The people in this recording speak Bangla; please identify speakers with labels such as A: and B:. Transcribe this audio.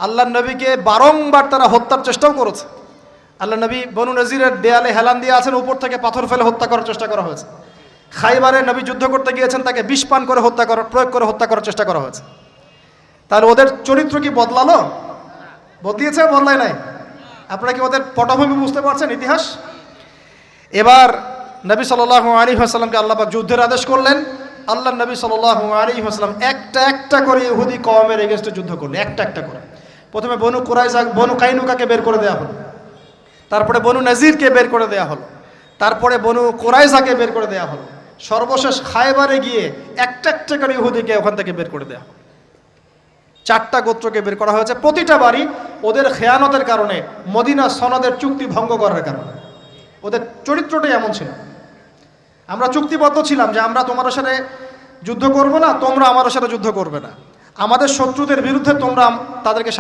A: আল্লাহ নবীকে বারংবার তারা হত্যার চেষ্টাও করেছে। আল্লাহ নবী বনু নজিরের দেয়ালে হেলান দিয়ে আছেন, উপর থেকে পাথর ফেলে হত্যা করার চেষ্টা করা হয়েছে। খাইবারে নবী যুদ্ধ করতে গিয়েছেন, তাকে বিষ পান করে প্রয়োগ করে হত্যা করার চেষ্টা করা হয়েছে। তাহলে ওদের চরিত্র কি বদলালো? বদলিয়েছে? বদলায় নাই? আপনারা কি ওদের পটভূমি বুঝতে পারছেন, ইতিহাস? এবার নবী সাল্লাল্লাহু আলাইহি ওয়াসাল্লামকে আল্লাহ পাক যুদ্ধের আদেশ করলেন। আল্লাহ নবী সাল্লাল্লাহু আলাইহি ওয়াসাল্লাম একটা একটা করে ইহুদি কওমের এগেইনস্টে যুদ্ধ করলেন, একটা একটা করে। প্রথমে বনু কুরাইজা, বনু কাইনুকাকে বের করে দেওয়া হলো, তারপরে বনু নজিরকে বের করে দেওয়া হলো, তারপরে বনু কুরাইজাকে বের করে দেওয়া হলো, সর্বশেষ খায়বারে গিয়ে একটা একটা করে ইহুদিকে ওখান থেকে বের করে দেওয়া হলো। 4টা গোত্রকে বের করা হয়েছে। প্রতিটা বাড়ি ওদের খেয়ানতের কারণে, মদিনা সনদের চুক্তি ভঙ্গ করার কারণে। ওদের চরিত্রটাই এমন ছিল। আমরা চুক্তিবদ্ধ ছিলাম যে আমরা তোমার সাথে যুদ্ধ করব না, তোমরা আমার সাথে যুদ্ধ করবে না, আমাদের শত্রুদের বিরুদ্ধে তোমরা তাদেরকে